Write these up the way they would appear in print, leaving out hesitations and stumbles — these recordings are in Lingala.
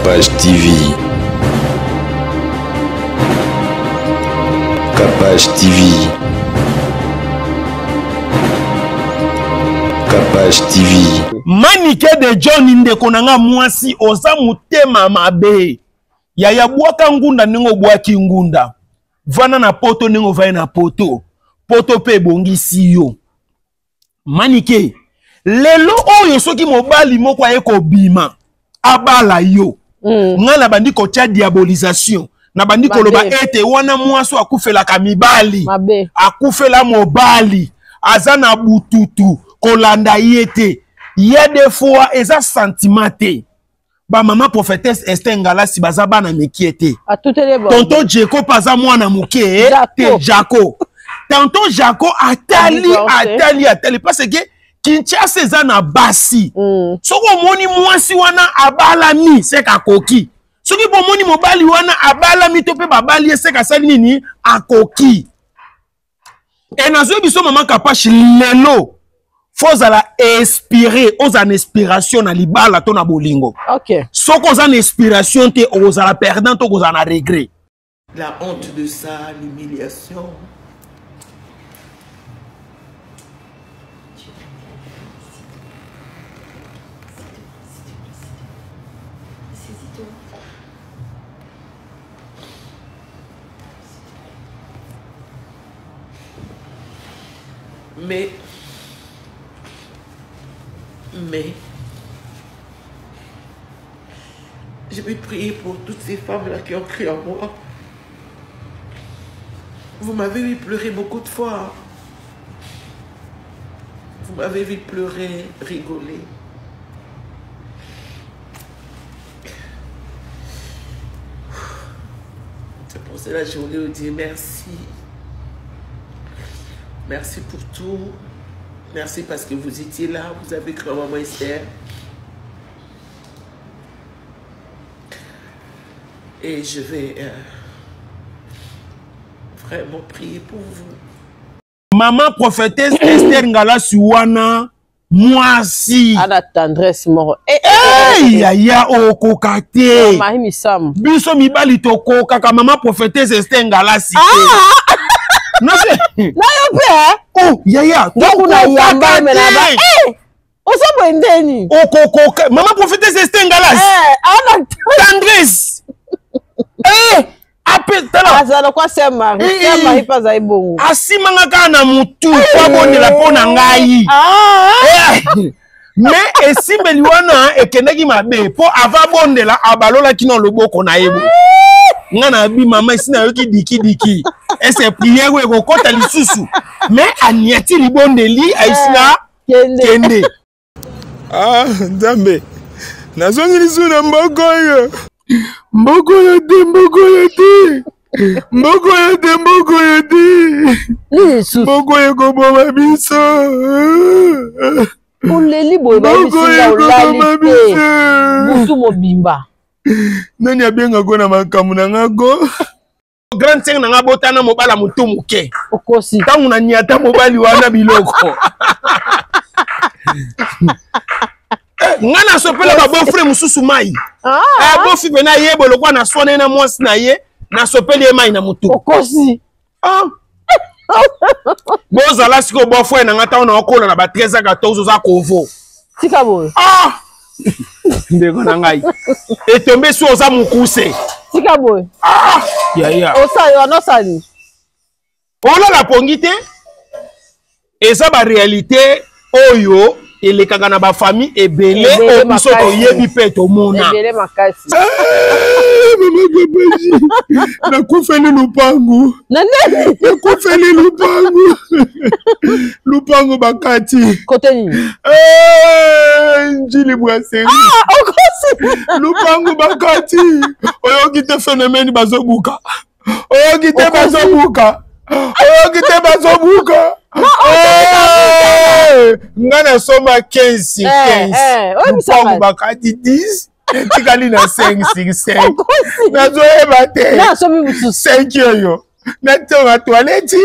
Capage TV. Capage TV. Capage TV. Manike de John Ndeko nanga mwasi oza mutema mabe. Yaya bwaka ngunda ningo bwaki ngunda. Vana na poto ningo vaye na poto. Poto pe bongisi yo. Manike. Lelo oyo soki mobali moko eko bima. Abala yo. Nga na bandi ko tia diabolisation. Na bandi ko loba ete wana mwaso akufela kamibali. Akufela mobali. Azana bututu. Kolanda yete. Y'a des fois, eza sentimate. Ba maman prophétesse Esther Ngalasi baza bana mekiete. Tonton Djeko paza mwana muke te Jako. Tonton Jako atali parce que Kinshasa eza na basi. Soko moni mwasi wana abala mi seka koki. Soki bomoni mobali wana abala mi tope babali seka sali nini akoki. Et nazo biso maman Kapache lelo. Faut la inspirer aux an inspiration na libala to na bolingo. OK. Soko aux an inspiration te aux la perdant to aux an regret. La honte de ça, l'humiliation. Mais je vais prier pour toutes ces femmes-là qui ont cru en moi. Vous m'avez vu pleurer beaucoup de fois. Vous m'avez vu pleurer, rigoler. C'est pour cela que je voulais vous dire merci. Merci pour tout. Merci parce que vous étiez là, vous avez cru en maman Esther. Et je vais vraiment prier pour vous. Maman prophétesse Esther Ngalasi wana mwasi. À la tendresse mort. Yaya okokate. Biso mibali toko kaka maman prophétesse Esther Ngalasi. Non c'est. Oh yaya. Donc na yamba menaba. Oso bendeni. Okoko maman prophétesse Esther Ngalasi. Tendresse. Azala kwa sema pas za ibongo. Asimanga kana mutu kwa bondela pona ngai. Mais esimbeli wana ekendaki mabe po ava bondela abalola kino loboko na yebo. Ngana bi mama isina yoki diki. Ese prière we ko kota lisusu. Mais aniati libondeli aisina kende. Ah, Nzambe. Nazongi lisuna mbokoyo. Mboko yako boma biso. Uleli boy ba bisinga ulali. Butu mobimba. Nani abenga kona makamu na ngako? Grand seng na ngabotana mobala mutu muke. Okosi. Tangu na nyata mobali wana biloko. Ngana sopela ba bon frère mususu mai. Bon fi bena yebo lokwa na sone na mwasi na ye na sopeli mai na mutu. Okosi. Boza la siko bon frère na ngata ona okola na ba 13 za kovo. Tika boy. Ndeko na ngai. Etombe so oza mukuse. Tika boy. Yaya. Osa yo anosani. Ola la pongite. Eza ba réalité oyo ele kaka na ba famille ebele o biso to yebi pe to mona ebele makasi mama Kapache na kufeli lupangu lupangu bakati kote nini njili bwaseri okosi lupangu bakati oyoki te phénomène bazobuka oyoki te bazobuka ngana soma 15 lupangu bakati 10 etikali na 5 nazo eba te 5 yoyo natonga toilette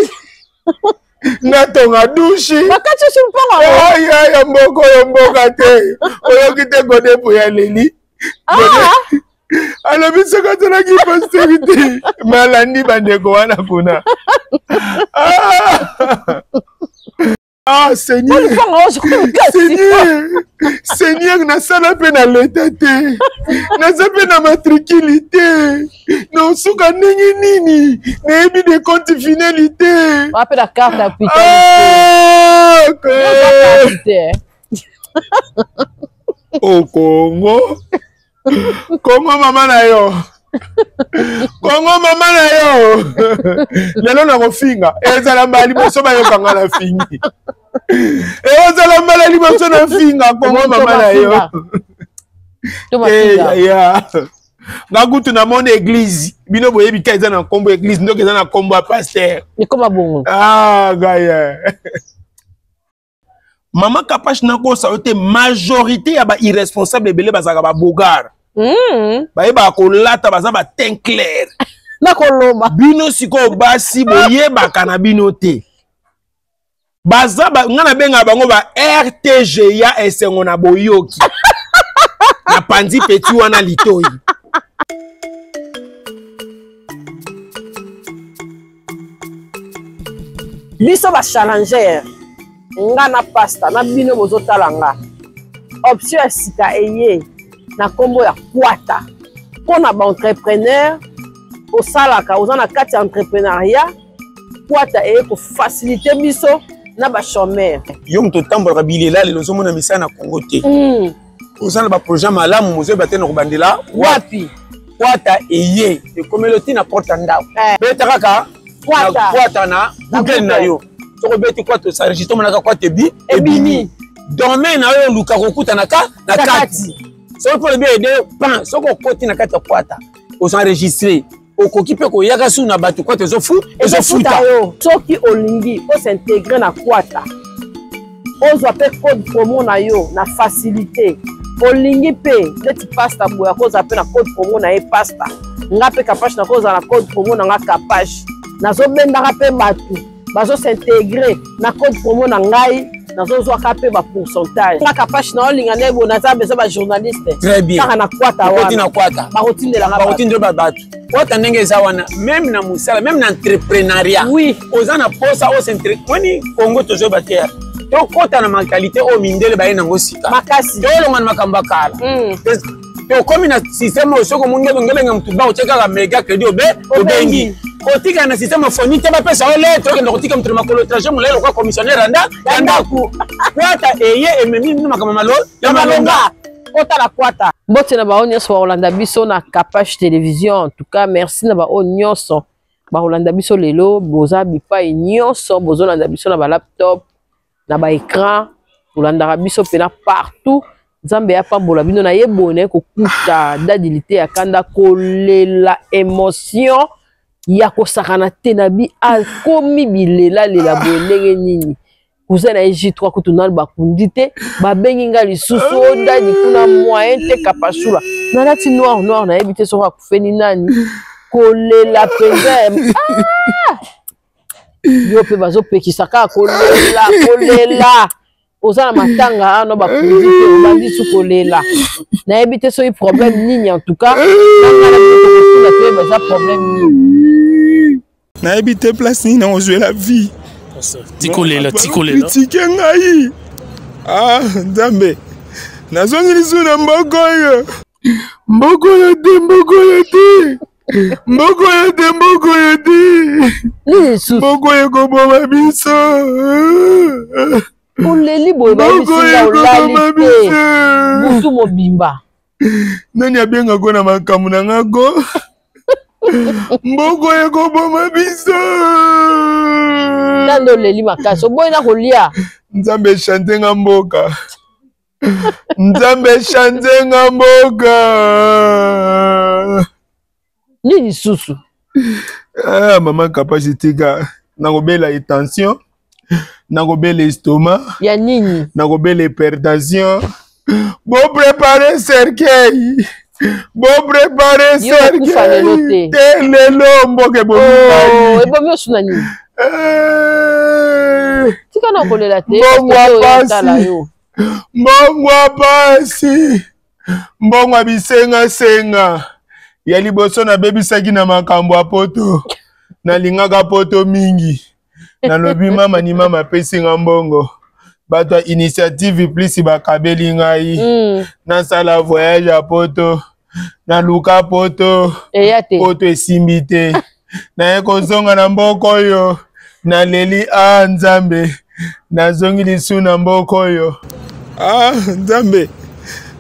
natonga douche bakati sumpanga ya mboko yo mboka te oyoki te godepo ya leli Alors, mais c'est quand on a qui postérité. Malandi bandeko wana kuna. Ah, Seigneur. Seigneur, na sala pe na l'état te. Na sape na matriculité. Non, souka nini. Na ebi de compte finalité. On appelle la carte à putain. Au Congo. Congo maman na yo. Congo maman na yo. Lelo na kofinga. Ezala mbali boso ba yo kanga na fingi. Ezala mbali boso na finga Congo maman na yo. Ya. Ngakutu na mon église. Bino boye bika eza na kombo église ndoke eza na kombo a pasteur. Ni koma bongo. Ah gaya. Maman Kapache nako sa ote majorité ya ba irresponsable belé bazaka ba bogar. Ba ba ko lata baza ba teint clair. Nako loba. Bino siko basi boye ba kana bino te. Baza ba ngana benga bango ba RTG ya esengo na boyoki. Na pandi petit wana litoi. Biso ba challenger. Nga na pasta na bino bozo talanga. Option ya sika eye na kombo ya kwata. Pona ba entrepreneur osalaka ozana kati ya entrepreneuriat kwata eye ko faciliter biso na ba chômeur. Yo mto tambola bilela lelo zo mona misana na Congo te. Ozana ba projet malamu mozo batena ko bandela wapi kwata eye e komeloti na porta ndao. Beta kaka kwata na Google na yo. Soko beti kwa to s'enregistre monaka kwa tebi ebini domaine na yo luka kokuta na kati soko pour bien aider pan soko koti na kati kwata o s'enregistrer okoki pe ko yaka su na batu kwa tezo futa yo soki olingi o s'intégrer na kwata ozwa pe code promo na yo na facilité olingi pe leti pasta boya koza pe na code promo na e pasta nga pe Kapache na koza na code promo na nga Kapache nazo bendaka pe batu bazo s'intégrer na code promo na ngai nazo zwaka pe ba pourcentage nga Kapache na olinga nebo na za bezo ba journaliste très bien kaka na kwata wa na kwata ba rotindela nga ba rotindela ba batu kwata ndenge za wana même na musala même na entrepreneuriat oui ozana posa o s'intégrer wani Congo tozo batia to kota na mentalité o mindele ba ina ngosika makasi to longa na makamba kala to komi na système o soko mungelo ngelenga mtu ba o cheka ka mega credit obengi kotika na système phonique te ba pesa o lettre ke kotika mtu makolo trajet mulelo kwa commissionnaire anda ku kwata eye ememi na makamba malo ya malonga kota la kwata mbote na ba onyoso ba Olanda biso na Kapache télévision en tout cas merci na ba onyoso ba Olanda biso lelo boza bipa nyonso bozo Olanda biso na ba laptop na ba écran Olanda biso pena partout Nzambe ya pambola bino na yebone kokuta dadilité ya kanda kolela émotion ya kosakana te na bi akomi bilela lela bolenge nini kuza na J3 kutunal bakundi te babengi nga lisusu odani kuna moyen te Kapashula na lati noir na ebite soka kufeni nani kolela peze yo pe bazo pekisaka kolela ozana matanga ano bakundi te obandi su kolela na ebite so i problème nini en tout cas na pe baza problème nini na ebite place ni na ozwe la vie tikolela tike ngai ah Nzambe nazongi lisu na mbokoyo mbokoyo koboma biso oleli boye babisinga olali te butu mobimba nani abengako na makambo na ngako mbokoyo ekoboma biso nando oleli makasi oboyi na kolia Nzambe chante nga mboka Nzambe chante nga mboka nini susu ah maman Kapache tika nakobela tension nakobela estomac ya nini nakobela hypertension bon préparer cercueil te lelo mboka ebomi osuna nini tika na kolela te mbongwa pasi mbongwa bisenga ya liboso na bebisaki na makambo ya poto nalingaka poto mingi nalobi mama ni mama apesi nga mbongo bato ya initiative plus bakabeli ngai nasala voyage ya poto naluka poto poto esimbi te naye kozonga na mboka oyo naleli nzambe nazongi lisu na mboka oyo nzambe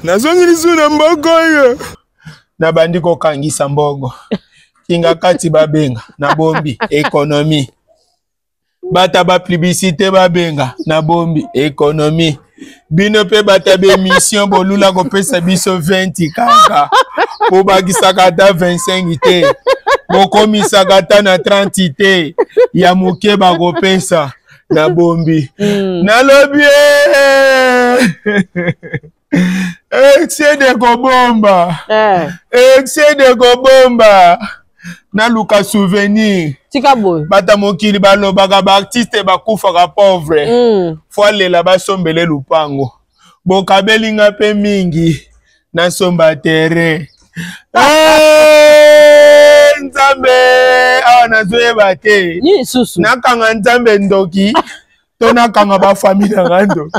nazongi lisu na mboka oyo nabandi kokangisa mbongo kinga kati babenga na bombi ekonomi bata ba publicité babenga na bombi ekonomi bino pe bata be mission bolula kopesa biso 20 kaka po bakisaka ta 25 te bokomisaka ta na 30 te ya muke bakopesa na bombi nalobi excès de kobomba excès de kobomba naluka souvenir tika boy bata mokili balobaka ba artiste bakufaka pauvre fo lela basombele lupango bokabelinga pe mingi nasomba terrain nzambe awa nazoyeba te nakanga nzambe ndoki to nakanga bafamile na ngando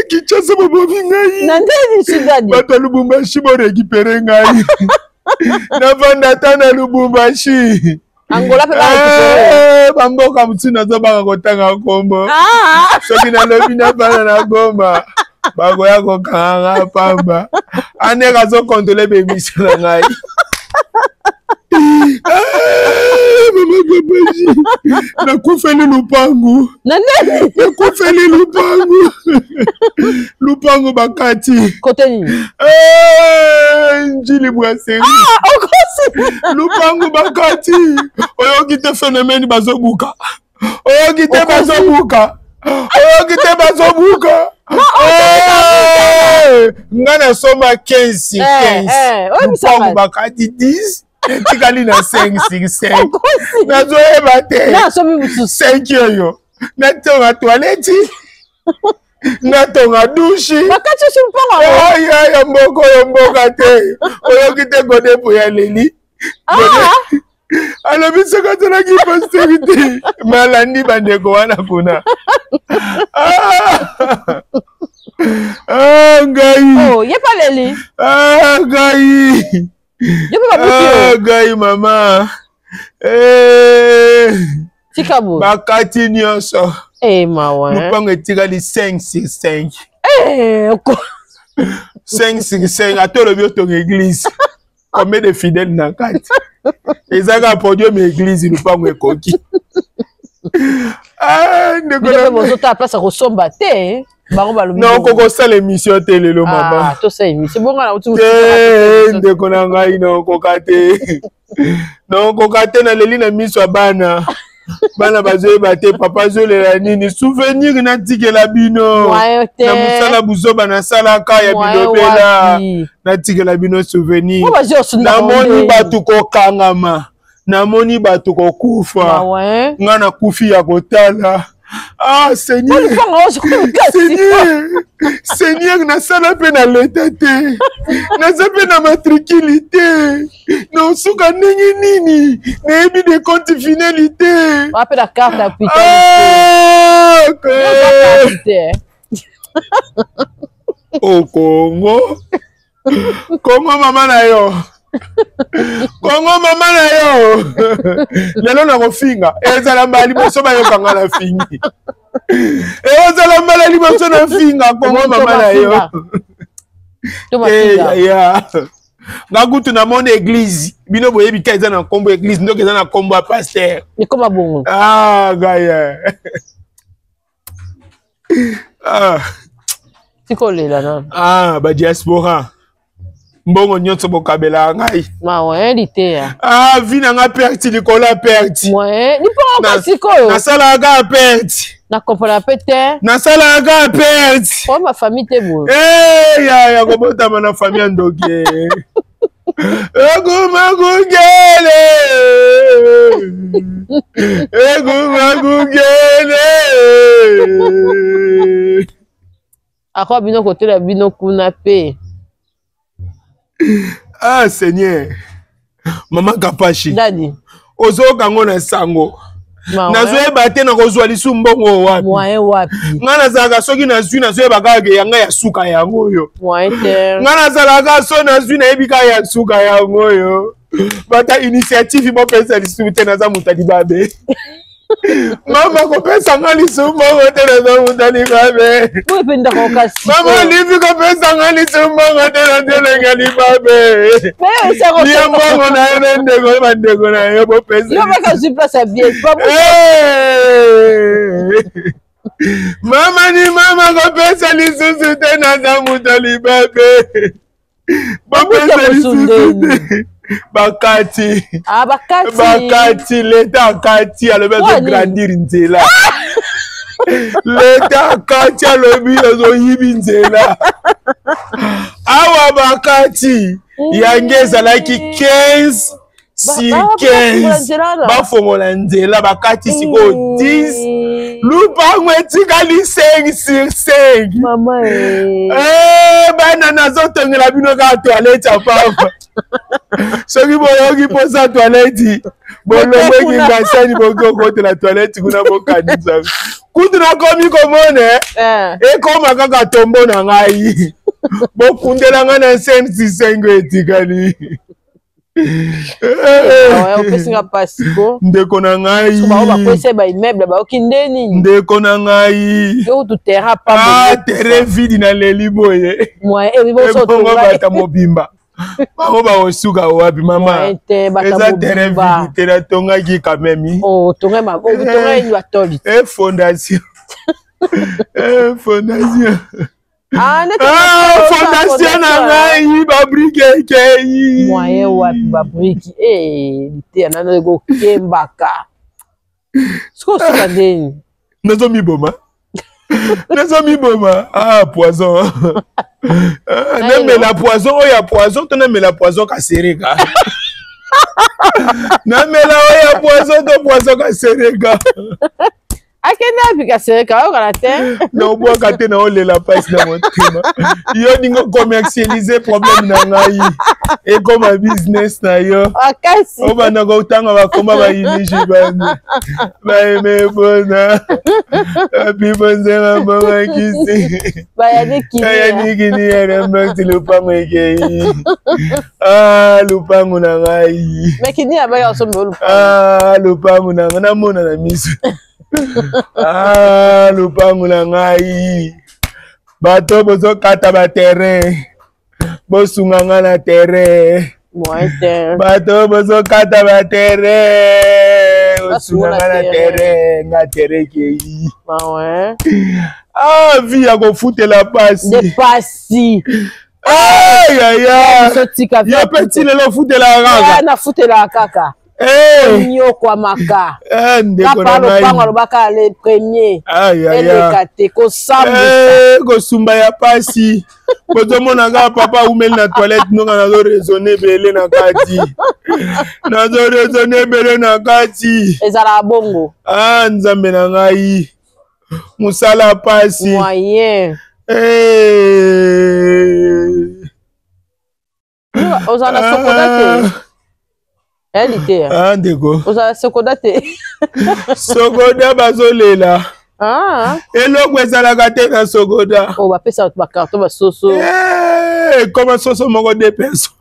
kichasa bobobi ngai bato ya lubumbashi borekipere ngai navanda ta na lubumbashi Angola pe bamboka mutu nazobaka kotanga kombo soki nalobi navanda na Goma bakoya kokanga pamba ane azokontrole bemission na ngai mama babaji nakufeli lupangu nakufeli lupangu lupangu bakati kote nini njili bwaseri lupangu bakati oyoki te phénomène bazobuka oyoki te bazobuka oyoki te bazobuka nga nasomba 15 lupangu bakati 10 etikali na 5 nazoyeba te 5 oyo natonga toilette natonga dushi ya mboka oyo mboka te oyoki te godepo ya leli alobi soki azalaki posterité malandi bandeko wana kuna ngai ngai ngai mama bakati nyonso lupango etikali 5 sur 5 ata olobi otonga église combien de fidèles na kati ezaka podium église lupango ekoki bozota place akosomba te non kokosala émission te lelo mama ndeko na ngai nokoka te nokoka te naleli na miso ya bana bana bazoyeba te papa azolela nini souvenir natikela bino na mosala buzoba nasalaka ya bilobela natikela bino souvenir namoni bato kokangama namoni bato kokufa nga nakufi ya kotala Seigneur Seigneur nasala pe na leta te naza pe na matricule te nosuka ndenge nini nayebi de compte finalité wape na carte ya Kongo Kongo mama na yo Kongo mama na yo lelo na kofinga ezala mbali liboso bayokanga na fingi ezala mbali liboso na finga Kongo mama na yo ngakutu na mone église bino boyebi ka eza na kombo église ndoki eza na kombo ya pasteur ekoma bongo gaya tikolela nano ba diaspora mbongo nyonso bokabela ngai vi na nga perti likolo ya perti nasalaka perti nasalaka perti ya kobotama na famille ya ndoki egumagugele akwa bino kotela bino kuna pe Ah, Seigneur. Maman Kapashi. Dadi. Ozo kango na sango. Nazoyeba te na kozwa lisu mbongo wapi. Moyen wapi. Nga nazalaka soki nazwi nazoyeba kaka yanga ya suka yango oyo. Moyen te. Nga nazalaka so nazwi nayebi kaka ya suka yango oyo. Bata initiative mopesa lisu te naza mutali babe. Mama kopesa nga lisu mbongo te naza mutali babe. Mwependa kwa kasi. Mama livi kopesa nga lisu mbongo te naza mutali babe. Lia mbongo na ene ndeko bandeko na yo popesa. Yo baka ziplasa bien. Mama ni mama kopesa lisusu te naza mutali babe. Popesa lisusu te. Bakati. Ah, bakati. Bakati, l'État Kati a le même de grandir nzela. L'État Kati a le même de yibi nzela. Awa bakati. Yange zalaki 15 si 15. Bafongola nzela bakati siko 10. Lupango etikali 5 sur 5. Mama bana nazotongela bino ka toilette ya papa. Soki boyoki posa toilette bolomeki ngasani bokoko la toilette kuna bokanisa. Kutu na komi komone ekoma kaka tombo na ngai. Bokundela nga na 5 etikali. Ndeko na ngai ndeko na ngai tere vidi na leli boye ebongo bata mobimba bango baosuka wapi mama eza tere vidi te natongaki kamemi fondation fondation fondation na ngai babrike ekei moyen wapi babriki lite anana kokembaka sikosuka ndeni nazomiboma nazomiboma poison namela poison oyo ya poison to namela poison kasereka namela oyo ya poison to poison kasereka akende apika sereka oyokala te na obwaka te na olela pasi na motema yo ningo commercialiser problème na ngai ekoma business na yo obanda kotanga bakoma bayiniji bane baemebona abibonzenga mbongakisi bayanikini yarembakti lupango ekei lupango na ngai lupango na ngai namona na miso lupango na ngai bato bozokata ba terrain bosunga nga na terrain bato bozokata ba terrain bosunga nga na terrain nga terrain kei vie ya kofutela pasi ya peti lelo futela kaka nyokwa maka kapa lopango alobaka le premier eleka te kosumba ya pasi kozomonaka papa umeli na toilette nonga nazoresone ebele na kati nazoresone ebele na kati ezala bongo nzambe na ngai mosala pasi moyen ozala sokoda te elite ndeko ozala sokoda te sokoda bazolela eloko ezalaka te na sokoda bapesa bato bakarton basoso koma soso moko 2 personnes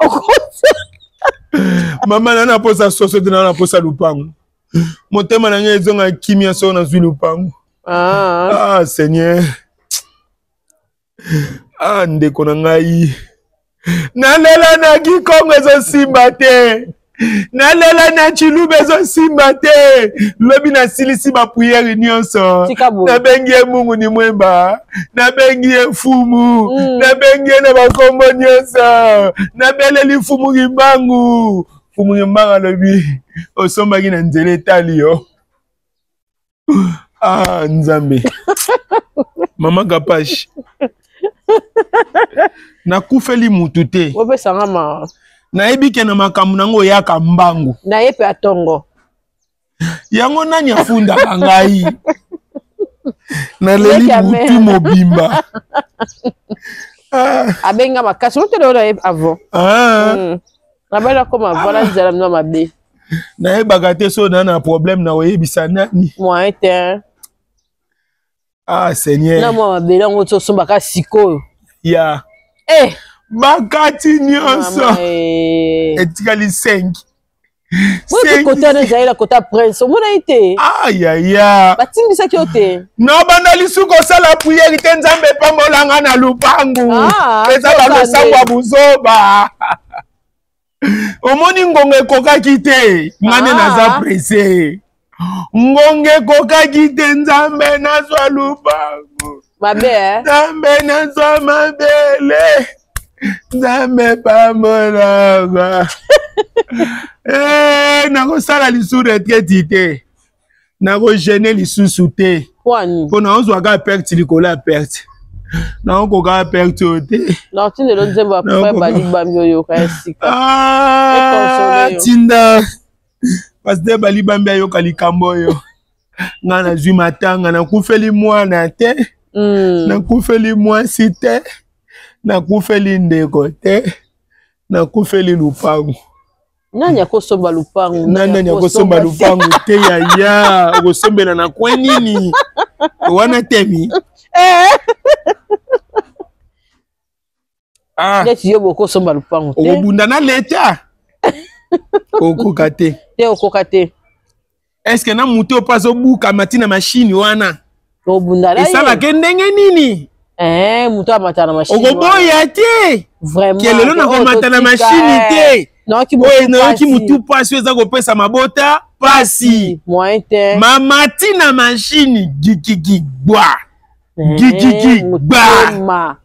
mama nana posa soso te nana posa lupango motema na ngai ezonga kimia so nazwi lupango seigneur ndeko na ngai nalela na kikongo ezosimba te nalela na chilube ezosimba te lobi nasilisi bapriere nyonso nabengi ye mungu ni mwemba nabengi ye fumu nabengi ye na bakombo nyonso nabeleli fumu ngimbangu alobi osombaki na nzela etali yo nzambe mama Kapashi nakufeli mutu te opesanga ma nayebi ke na makambo nango yaka mbangu naye pe atongo yango nani afundaka ngai naleli mutu mobimba Abenga makasi on te donne avant. Abela comme voilà nzala na mabe. Na e bagate so na problème na oyebisa nani. Moi était. Ah Seigneur. Na moi mabe ngo to somba ka sikoyo. Ya. Bakati nyonso. Etikali 5. C'est côté de Zaïla côté prince. Mon été. Aïe aïe aïe. Batingi ça qui ote. Non banda lisuko sala prière nzambe pambolanga na lupangu. Eza ba losangwa buzoba. Omoni ngonge koka kite. Ngane naza pressé. Ngonge koka kite nzambe nazwa lupangu. Mabe nzambe nazwa mabele. Nzambe pambolanga. Nako sala lisu retraite te. Nako gêner lisusu te. Pona ozwa ka perte likola perte. Nako ka perte te. Non, tu ne l'as pas fait bali bambi yo ka sika. Tinda. Parce que bali bambi yo kalikambo yo. Ngana zwi matanga na kufeli mwana te. Na kufeli mwasi te. Na kufeli ndeko te. Na kufeli lupangu. Nani akosomba lupangu? Nani akosomba lupangu te ya okosombela na kwa nini? Wana temi. Neti yo bokosomba lupangu te. Okobunda na leta. Okokate. Te okokate. Est-ce que na muto paso buka matina machine wana? Obunda la. Esala ke ndenge nini? Muto amata na machine. Okoboya te. Vraiment. Kelelo na komata na machine te. Non, qui mutu pasi eza kopesa mabota pasi. Moi te. Mamati na machine gigigi gwa. Gigigi gwa.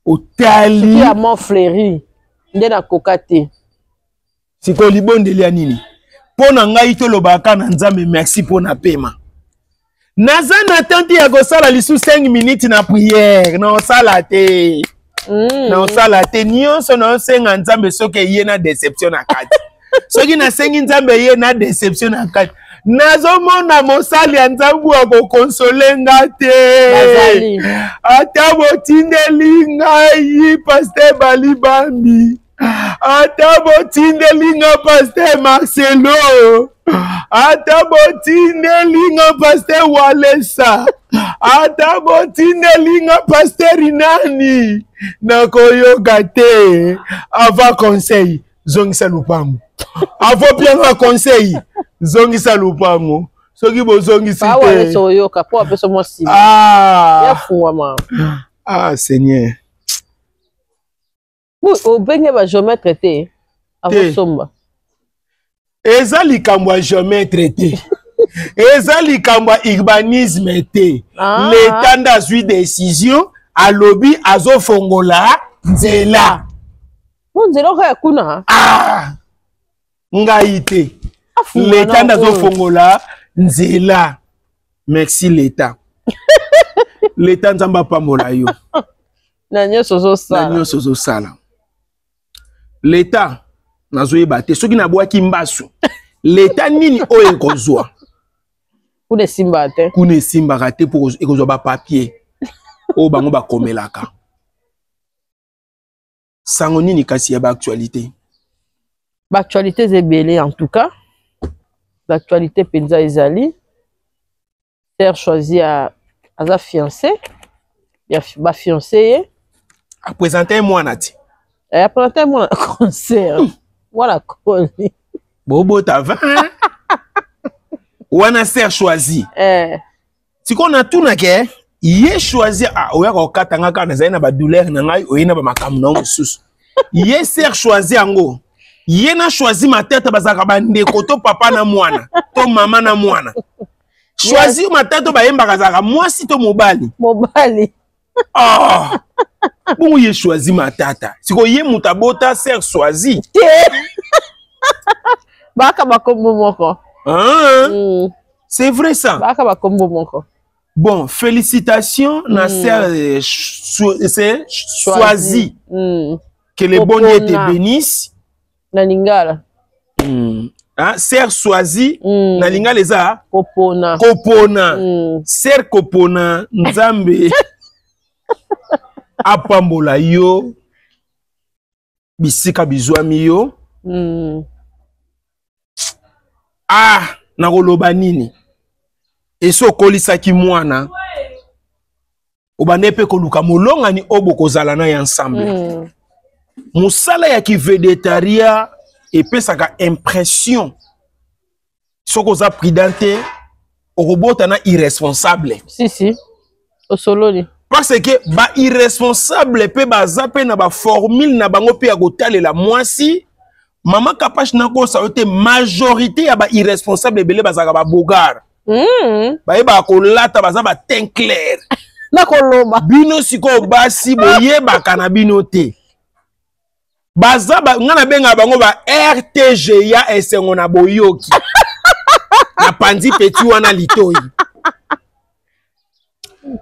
Otali. Qui a mon fleuri. Nde na kokate. Siko libondeli ya nini? Pona ngai to lobaka na nzambe merci pona pema. Naza na tante ya kosala lisu 5 minutes na prière. Na osala te. Na osala te nyonso na osenga nzambe soki ye na déception na kati. Soki na sengi nzambe ye na déception na kati. Nazomona mosali ya nzambe akokonsole nga te. Ata botindeli ngai Pasteur Balibambi. Ata botindeli nga Pasteur Marcelo. Ata botindeli nga Pasteur Walesa. Ata botindeli nga Pasteur Inani. Nakoyoka te. Ava conseil zongisa lupangu. Avo bien conseil zongisa lupangu. Soki bozongisi te. Awa soyoka po apeso mo sima. Ya fuwa ma. Seigneur. Au benye ba géomètre te. Avo somba. Eza likambo ya géomètre te. Eza likambo ya urbanisme te. L'État ndazwi décision alobi azofongola nzela. Nzela ka kuna. Ngai te. L'État ndazofongola nzela. Merci l'État. L'État nzamba pambola yo. Na nyoso zo sala. L'État nazoyeba te soki nabwaki mbasu. L'État nini oyo ekozwa? Kune simba te. Kune simba te pour ekozwa ba papier. O bango ba komelaka. Sango nini kasi ya ba actualité? Ba actualité zebele en tout cas. L'actualité penza ezali. Père choisi à sa fiancée. Ya ba fiancée. A présenter moi nati. A présenter moi concert. Voilà quoi. Bobo tava. Wana ser choisi. Si qu'on a tout na ke, yé choisi oya ko katanga kana zaina ba douleur na ngai oyina ba makamu na mususu. Yé ser choisi ango. Yé na choisi ma tête bazaka ba ndeko to papa na mwana, to mama na mwana. Choisi ma tête ba yemba kazaka mwasi to mobali. Mobali. Bon yé choisi ma tata. Siko yé mutabota ser choisi. Baka bakombo moko. C'est vrai ça. Baka bakombo moko. Bon, félicitations na ser choisi. Que le bon Dieu te bénisse. Na lingala. Ser choisi na lingala eza kopona. Kopona. Ser kopona nzambe. apambola yo bisika bizwami yo nakoloba nini eso kolisaki mwana obane pe koluka molongani obo kozala na ensemble musala ya kivedetaria epesaka impression soko za prudente okobota na irresponsable si osololi parce que ba irresponsable pe baza pe na ba formule na bango pe ya kotalela mwasi mama Kapache na ko sa yote majorité ya ba irresponsable belé bazaka ba bogar ba yeba ko lata baza ba teint clair na koloba bino siko basi boye bakana bino te baza ba ngana benga bango ba RTG ya esengo na boyoki na pandi petit wana litoi.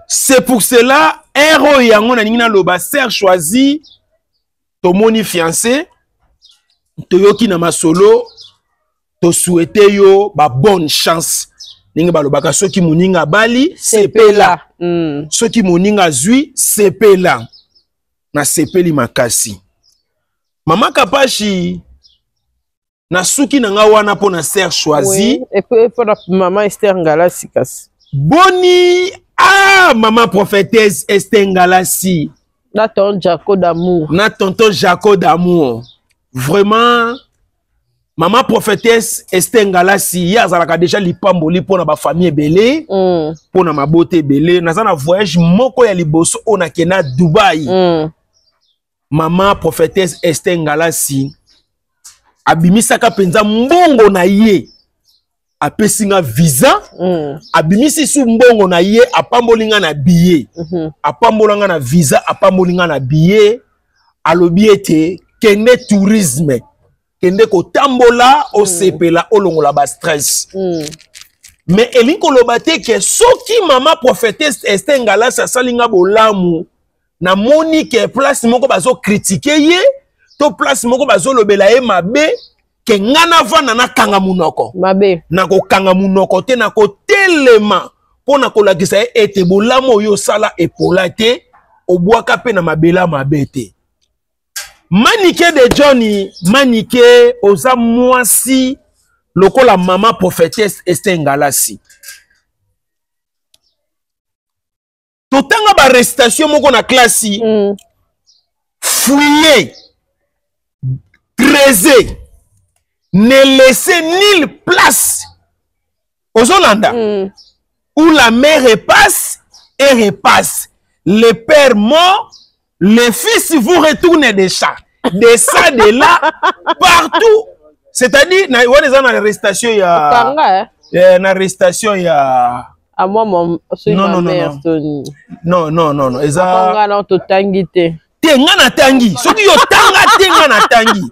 C'est pour cela héros yango na ningina loba ser choisi to moni fiancé to yoki na masolo to souhaiter yo ba bonne chance ninga balobaka soki muninga bali sepela soki muninga zui sepela na sepeli makasi mama Kapache na suki na nga wana po na ser choisi et puis pour maman Esther Ngalasi kasi boni maman prophétesse Esther Ngalasi na tonton Jaco d'amour vraiment maman prophétesse Esther Ngalasi ya azalaka déjà lipamboli pona ba famille belé pona mabote belé nazana voyage moko ya liboso ona kena Dubai maman prophétesse Esther Ngalasi abimisaka penza mbongo na ye apesinga visa abimisi su mbongo na ye apambolinga na billet apambolanga na visa apambolinga na billet alobi ete kende tourisme kende kotambola osepela olongola ba stress mais elinko loba te ke soki mama prophétesse Esther Ngalasi asalinga bolamu na moni ke place moko bazo critiquer ye to place moko bazo lobela ye mabe ke ngana vana na kanga munoko mabe na ko kanga munoko te na ko telema pona ko lakisa ete bolamu yo sala epola te obwaka pe na mabela mabe te manike de Johnny manike oza mwasi lokola mama prophétesse Esther Ngalasi totanga ba restation moko na classe fouiller trésor ne laissez nulle place aux Hollandais où la mère repasse et repasse. Le père mort, le fils vous retourne des chats. De ça, de là, partout. C'est-à-dire, na l'arrestation, il y a... l'arrestation, il y a... À moi, mon... Non. Eza... Non, to tangi te. Te ngana tangi. Soki yo tanga te ngana tangi.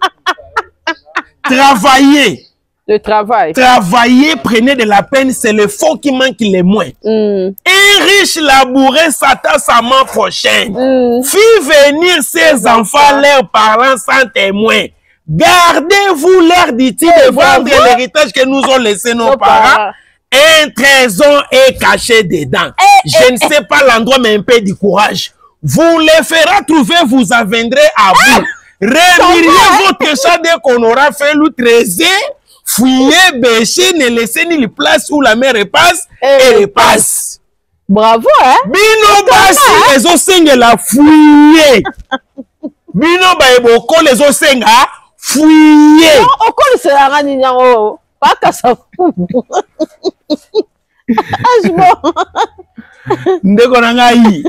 Travailler, prenez de la peine, c'est le fond qui manque le moins. Un riche labouré s'attend sa main prochaine. Fit venir ses enfants, leurs parents sans témoin. Gardez-vous l'air, dit-il, de vendre l'héritage que nous ont laissé nos parents. Un trésor est caché dedans. Je ne sais pas l'endroit, mais un peu du courage. Vous les fera trouver, vous en vendrez à vous. Remirez votre chat dès qu'on aura fait le trésor. Fouillez, bêchez, ne laissez ni la place où la mer repasse et repasse. Bravo, hein? Bino basi, les osenga la fouiller. Bino baeboko, les osenga fouiller. Non, oko le sera ninyango. Pas qu'à ça fou. Ndeko na ngai.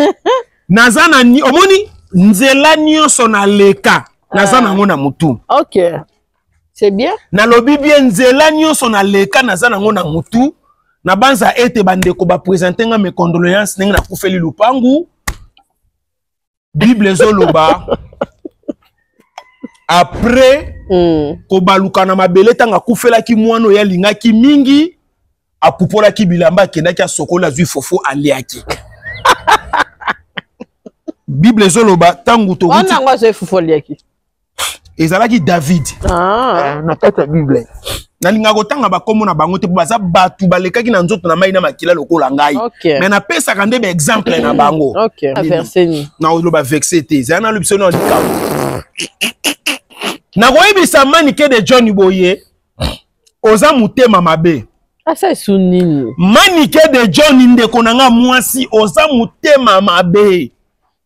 Nazana ni, omoni, nzela nyonso na leka. Nazana ngona mutu. Ok. C'est bien. Na lobi bien nzela nyonso na leka nazana ngona mutu. Na banza ete bandeko ba présenter nga mes condoléances ninga na kufeli lupangu. Bible zoloba. Après ko baluka na mabele tanga kufela ki mwano ya linga ki mingi apupola ki bilamba kendaki asokola zui fofo aliaki. Bible zoloba tangu to on a ngwa zui fofo aliaki. Ezalaki David. Ah, na kata Bible. nalinga kotanga bakombo na bango te baza batu balekaki na nzoto na mai na makila lokola ngai mais na pesa kande ba exemple na bango verseni na oloba vexé te za na lubso na lika na koyebisa manike de John Boye oza mutema mabe asa sunini manike de John ndeko nanga mwasi oza mutema mabe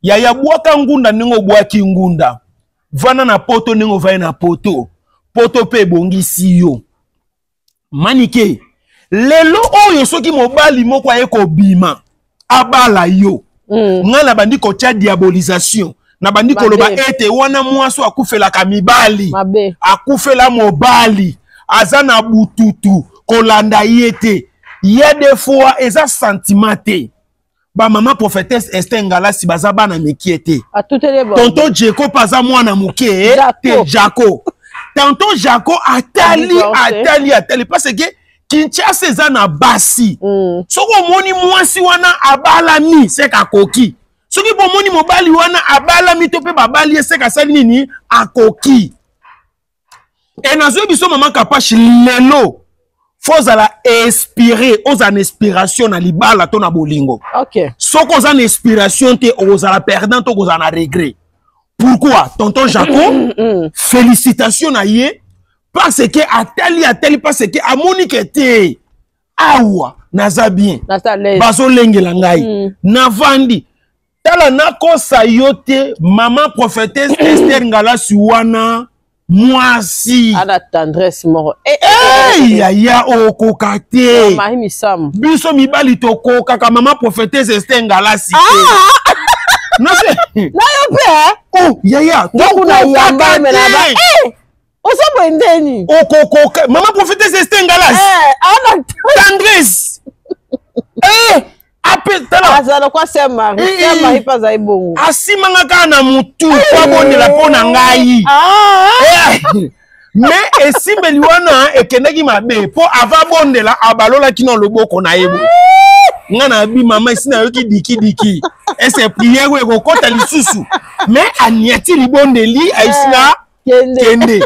ya bwaka ngunda ningo bwaki ngunda vana na poto ningo vai na poto pe bongisi yo manike lelo oyo soki mobali moko ayeko bima abala yo ngala bandi ko tia diabolisation na bandi ko loba ete wana mwaso akufela kamibali akufela mobali azana bututu kolanda yete ya des fois eza sentimate ba mama prophétesse Esther Ngalasi baza bana mekiete tonton Jeko paza mwana muke te Jako tonton Jako atali parce que Kinshasa eza na basi soko moni mwasi wana abala mi seka koki soki bomoni mobali wana abala mi to pe babali seka sali nini akoki et nazo biso mama Kapashi lelo faut la inspirer aux en inspiration na libala to na bolingo soko aux en inspiration te aux la perdant to aux en regret pourquoi tonton Jaco félicitations na ye parce que atali parce que amoni kete awa naza bien bazo lengela ngai navandi tala nakosa yote maman prophétesse Esther Ngalasi wana mwasi ana tendresse moro ya okokate biso mibali tokoka ka maman prophétesse Esther Ngalasi non c'est na yo pe oh ya tokuna yamba menaba oso ndeni okokoka maman prophétesse Esther Ngalasi ana tendresse apetala azala kwa sema ipaza ibongo asimanga kana mutu kwa bondela pona ngai mais esimbeli wana ekendaki mabe po ava bondela abalola kino loboko na yebo ngana bi mama isina yoki diki ese prière we ko kota lisusu mais aniati libondeli aisina kende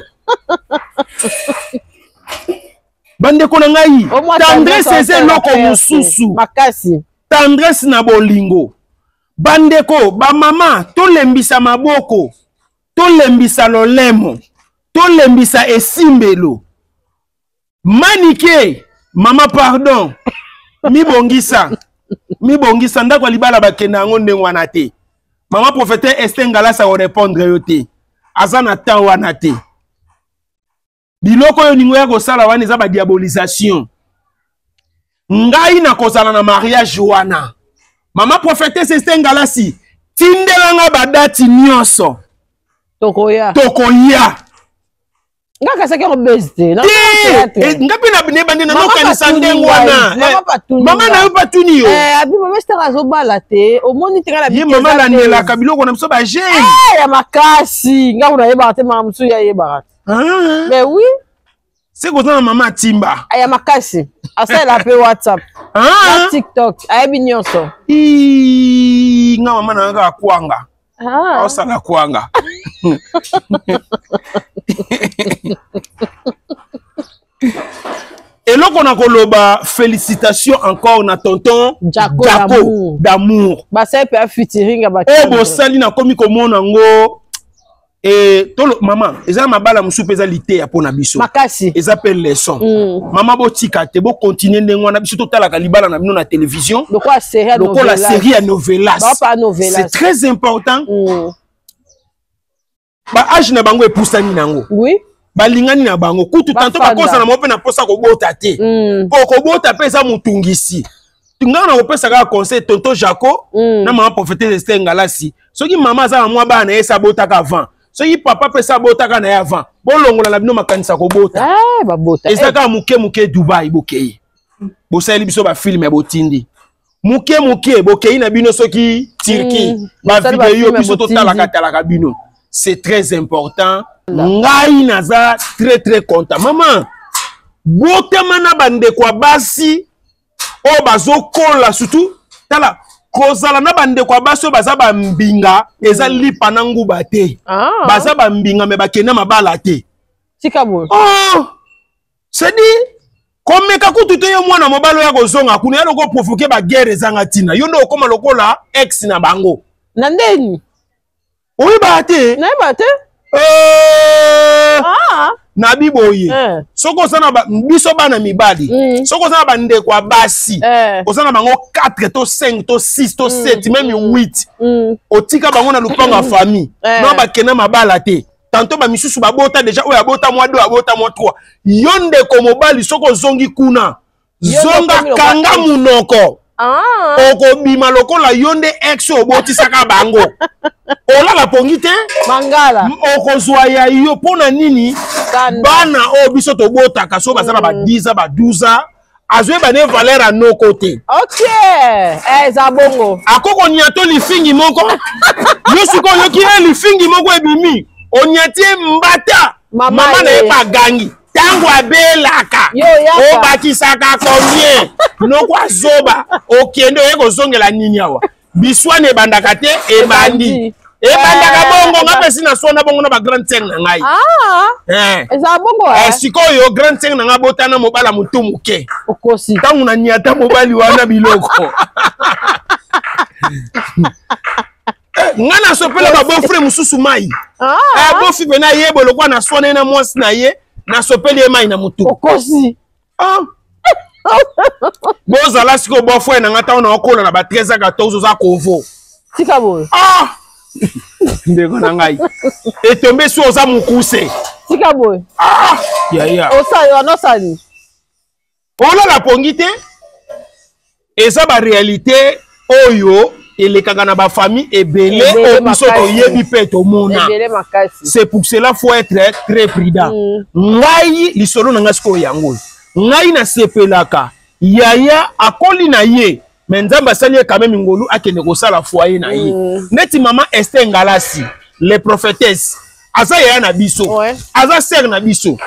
bande kona ngai tendresse eze loko mususu makasi tendresse na bolingo bandeko ba mama to lembisa maboko to lembisa lolemo to lembisa esimbelo manike mama pardon mibongisa ndako libala bakenda ngo ndengwa na te mama prophète Esther Ngalasi o répondre yo te azana temps wana te biloko yo ningo ya kosala wana eza ba diabolisation ngai na kozala na mariage wana mama prophétesse Esther Ngalasi tindelanga badati nyonso tokoya ngaka sake robeste ngapi na bine bande na nokanisa ndengo wana mama na yo patuni yo abi mama Esther azobala te omoni te kana bi mama la nelaka biloko na biso ba jeune ya makasi ngako na yeba te mama musu ya yeba mais oui c'est quoi ça maman timba aya makasi asa la pe WhatsApp TikTok ayebi nyonso nga mama na nga kwanga osala kwanga eloko na koloba félicitations encore na tonton Jaco d'amour basa pe featuring ba bosali na komi komona ngo tolo maman eza mabala musu peza lité ya pona biso makasi eza pe leçon maman botika te bo continuer ndengwa na biso totala ka libala na bino na télévision lokola série ya novelas c'est très important ba âge na bango epusani nango oui balingani na bango kutu tanto bakosa na mope na posa kobota te po kobota pesa mutungisi tungana na kopesa ka conseil tonton Jaco na maman prophétesse Esther Ngalasi soki mama za mwa bana esa bota ka avant soki papa pesa bota ka na avant bolongola na bino makanisa kobota babota ezaka muke Dubai bokei bosali biso ba film ya botindi muke bokei na bino soki Turquie ba video biso totala ka bino c'est très important ngai naza très content maman botama na bande kwa basi o bazokola surtout tala kozala na bande kwa basi o baza bambinga eza lipa na nguba te baza bambinga me bakenda mabala te sikabo c'est dit komeka kutu te yo mwana mobalo ya kozonga kuna ya loko provoquer ba guerre ezanga tina yo ndo okoma lokola ex na bango na ndeni oyi ba te na ba te na biboye soko sana ba biso bana mibali soko sana ba ndeko basi osana bango 4 to 5 to 6 to 7 même 8 otika bango na lupanga famille no ba kena mabala te tantôt ba misusu ba bota déjà oya bota moi 2 abota moi 3 yonde ko mobali soko zongi kuna zonga kanga munoko oko bima lokola yonde ex oboti saka bango ola la pongite mangala oko zoya yo pona nini bana o biso to bota kaso basala ba 10 ba 12 azwe ba ne valeur à nos côtés. OK. Za bongo. Akoko nyato lifingi moko. Yo siko yo ki lifingi moko ebimi. Onyatie mbata. Mama na pa gangi. Tango abelaka. O bakisaka combien? No kwa zoba. Okende eko zongela nini awa. Biswane bandaka te e bandi. E bandaka bongo ngapesi na sona bongo na ba grand teng na ngai. Eza bongo sikoyo grand teng na ngabota na mobala mutu muke. Okosi. Tangu na nyata mobali wana biloko. Ngana sopela ba beau frère mususu mai. Beau frère na yebo lokwa na sona na mwasi na ye na sopeli e mai na mutu. Okosi. Bozala siko beau frère na ngata na okola na ba 13 14 za kovo. Tika boy. Ndeko na ngai etombe so za mukuse tika boy ya osa yo no sani ola la pongite eza ba réalité oyo elekaka na ba famille ebele obiso to yebi pe to mona c'est pour cela faut être très prudent ngai lisolo na ngasiko yango ngai na sepelaka yaya akoli na ye Menzamba sali quand même ngolu akene ko sala foyer na ye. Neti maman Esther Ngalasi, les prophétesses. Aza ya na biso. Aza sœur na biso.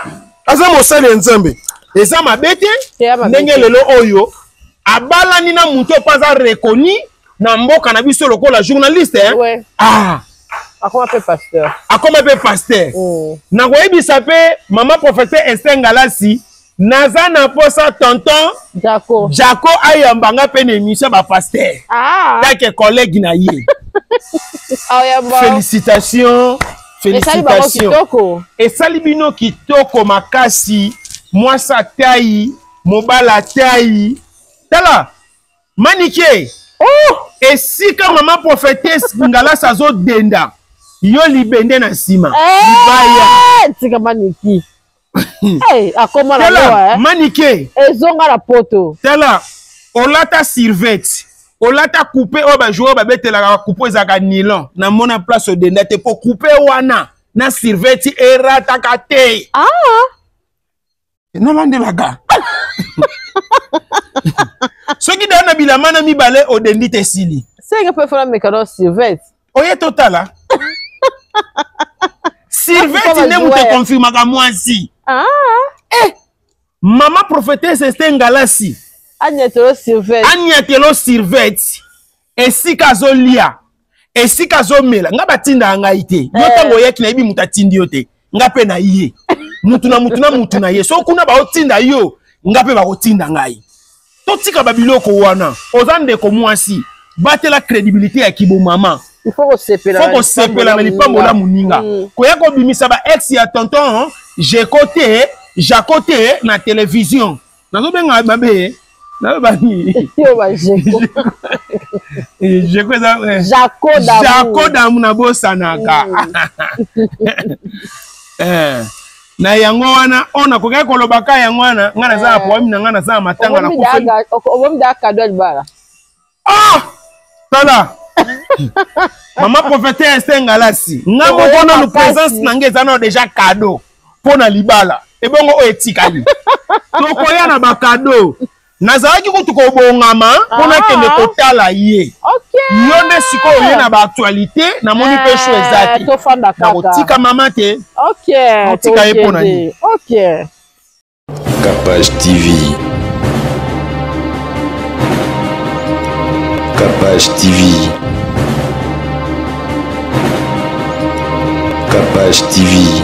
Aza mosali nzambe. Eza mabete ndenge lelo oyo abala ni na muto paza reconnu na mboka na biso lokola journaliste akoma pe pasteur. Akoma pe pasteur. Na koyebisa pe maman prophétesse Esther Ngalasi naza na posa tonton Jaco ayambanga pe na émission ba pasteur. Take collègue na ye. Félicitations. Félicitations. Et salibino kitoko makasi mwasa tai mobala tai. Tala manike. Et si ka maman prophétesse Ngalasi azo denda yo libende na sima. Libaya. Tika maniki. Hey, akoma na loa manike ezonga la poto tala olata survette olata couper o ba jouer ba betela ka couper ezaka nylon na mona place de ndate pour couper wana na survette erata kate na landela ga soki da na bilama na mibale o dendite sili senga pe fona mekano survette oye totala survette ne mu te confirma ka mwasi Maman prophétesse Esther Ngalasi Agnatelo survette et si kazo lia et si kazo mela nga batinda ngai te yotango yeki na ibi mutatindi yote nga pe na iye mutu na ye so kuna ba otinda yo nga pe ba otinda ngai to tika babiloko wana ozande ko mwasi batela crédibilité ya kibo mama il faut que sepela na lipambo la muninga koya ko bimisa ba ex ya tonton Jacoté na télévision. Nazo benga babe. Na bani. Yo ba Jeko. Jeko za. Jaco damu na bosanaka. Na yango wana ona ko ko lobaka yango wana ngana za po na ngana za matanga na kufeli. Obom da cadeau bara. Tala. Maman prophétesse Esther Ngalasi. Ngamo bona no présence nangeza na déjà cadeau. Pona libala ebongo o etikali tokoya na bakado nazalaki kutuko bongama pona kende kotala ye yonde siko ye na ba actualité na moni pe show ezaki na kotika mama te otika ye pona ni Capage TV. Capage TV. Capage TV.